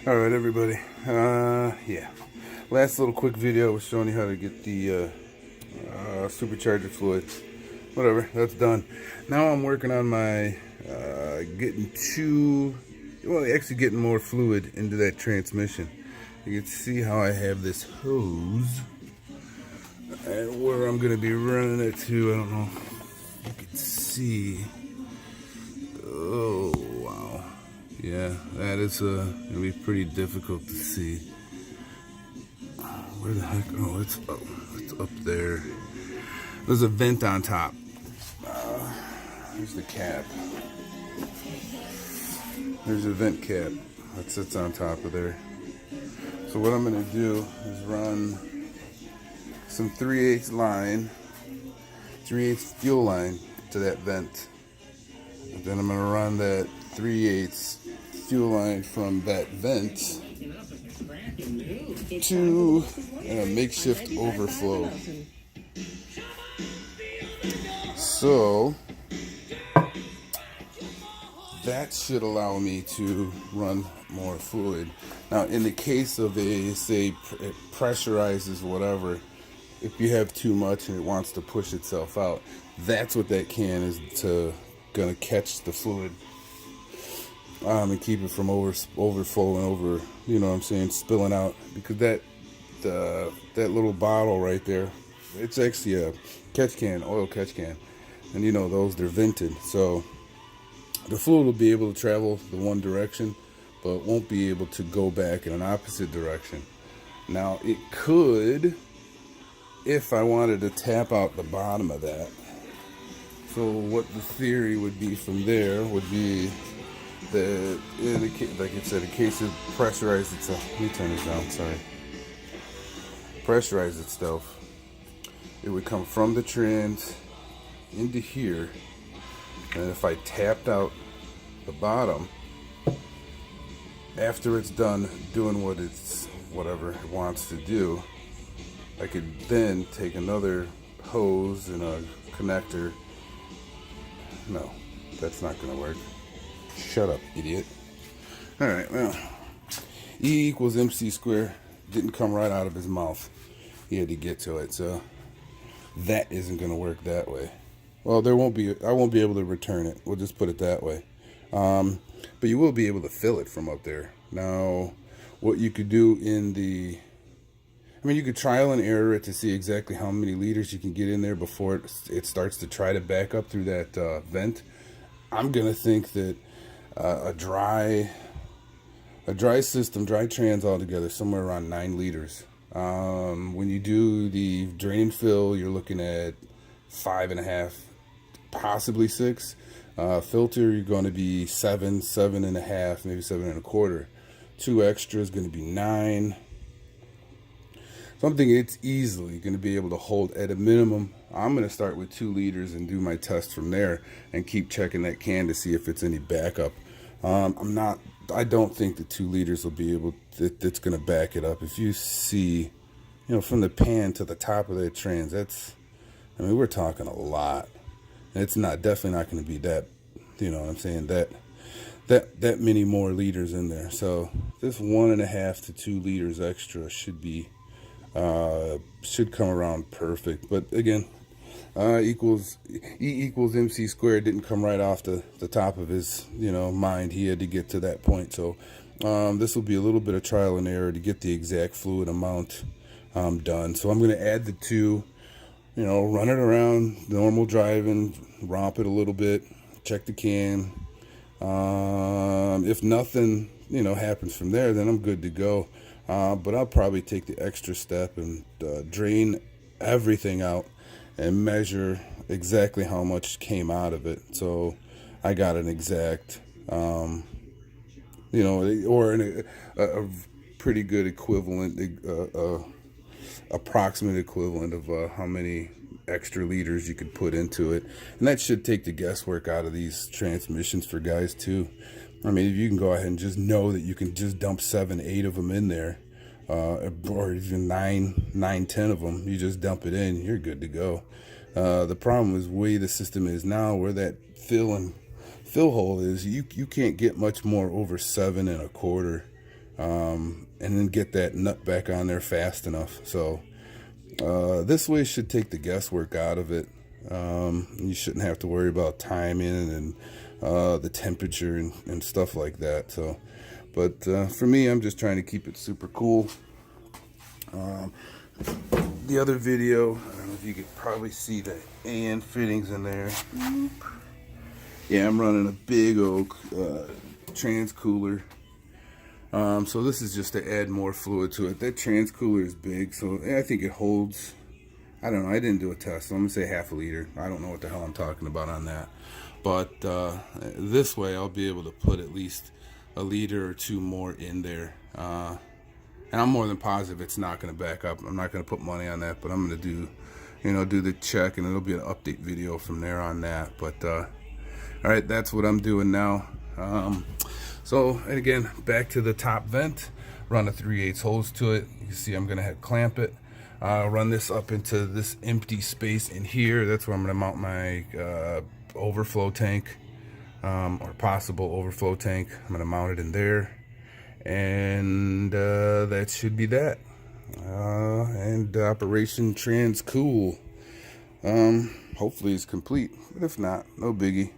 All right, everybody. Yeah. Last little quick video was showing you how to get the supercharger fluid. Whatever, that's done. Now I'm working on my actually getting more fluid into that transmission. You can see how I have this hose and where I'm gonna be running it to. I don't know if you can see. Oh wow. Yeah, that is gonna be pretty difficult to see. Where the heck? Oh, it's up there. There's a vent on top. There's the cap. There's a vent cap that sits on top of there. So what I'm gonna do is run some 3/8 line, 3/8 fuel line to that vent. And then I'm gonna run that 3/8 fuel line from that vent to a makeshift overflow. So that should allow me to run more fluid. Now, in the case of say it pressurizes whatever, if you have too much and it wants to push itself out, that's what that can is gonna catch the fluid and keep it from overflowing, you know what I'm saying, spilling out. Because that little bottle right there, it's actually a catch can, oil catch can, and you know those, they're vented, so the fluid will be able to travel the one direction, but won't be able to go back in an opposite direction. Now it could, if I wanted to tap out the bottom of that. So what the theory would be from there would be that, like I said, in case it pressurized itself. Let me turn this down, sorry. Pressurize itself. It would come from the trans into here, and if I tapped out the bottom after it's done doing whatever it wants to do, I could then take another hose and a connector. No, that's not gonna work. Shut up, idiot. All right, well, E equals MC squared didn't come right out of his mouth. He had to get to it, so that isn't gonna work that way. Well, I won't be able to return it. We'll just put it that way. But you will be able to fill it from up there. Now, what you could do you could trial and error it to see exactly how many liters you can get in there before it starts to try to back up through that vent. I'm gonna think that a dry system, dry trans altogether, somewhere around 9 liters. When you do the drain fill, you're looking at 5.5, possibly 6. Filter, you're going to be 7, 7.5, maybe 7.25. 2 extra is going to be 9. So I'm thinking it's easily going to be able to hold at a minimum. I'm going to start with 2 liters and do my test from there and keep checking that can to see if it's any backup. I don't think the 2 liters will be able that's going to back it up. If you see, from the pan to the top of that trans, we're talking a lot. And it's definitely not going to be that, you know what I'm saying, that many more liters in there. So this 1.5 to 2 liters extra should come around perfect. But again, E equals MC squared didn't come right off the top of his mind. He had to get to that point. So this will be a little bit of trial and error to get the exact fluid amount done. So I'm going to add the 2, run it around normal driving, romp it a little bit, check the can. If nothing happens from there, then I'm good to go. But I'll probably take the extra step and drain everything out and measure exactly how much came out of it. So I got an exact, or a pretty good equivalent, approximate equivalent of how many extra liters you could put into it. And that should take the guesswork out of these transmissions for guys too. I mean, if you can go ahead and just know that you can just dump 7, 8 of them in there, or even 9, 10 of them, you just dump it in, you're good to go. The problem is the way the system is now, where that fill hole is, you can't get much more over 7.25 and then get that nut back on there fast enough. So this way should take the guesswork out of it. You shouldn't have to worry about timing and the temperature and stuff like that. So, but for me, I'm just trying to keep it super cool. The other video, I don't know if you could probably see the AN fittings in there. Yeah, I'm running a big oak trans cooler. So this is just to add more fluid to it. That trans cooler is big, so I think it holds, I don't know, I didn't do a test, so I'm gonna say half a liter. I don't know what the hell I'm talking about on that. But this way I'll be able to put at least a liter or two more in there. And I'm more than positive it's not gonna back up. I'm not gonna put money on that, but I'm gonna do, do the check, and it'll be an update video from there on that. But all right, that's what I'm doing now. So, and again, back to the top vent, run a 3/8 hose to it. You can see I'm gonna clamp it. Run this up into this empty space in here. That's where I'm gonna mount my overflow tank, or possible overflow tank. I'm gonna mount it in there. And that should be that. And Operation Trans Cool. Hopefully it's complete. But if not, no biggie.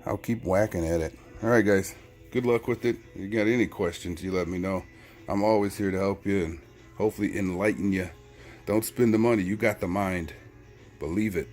I'll keep whacking at it. Alright guys, good luck with it. If you got any questions, you let me know. I'm always here to help you and hopefully enlighten you. Don't spend the money, you got the mind. Believe it.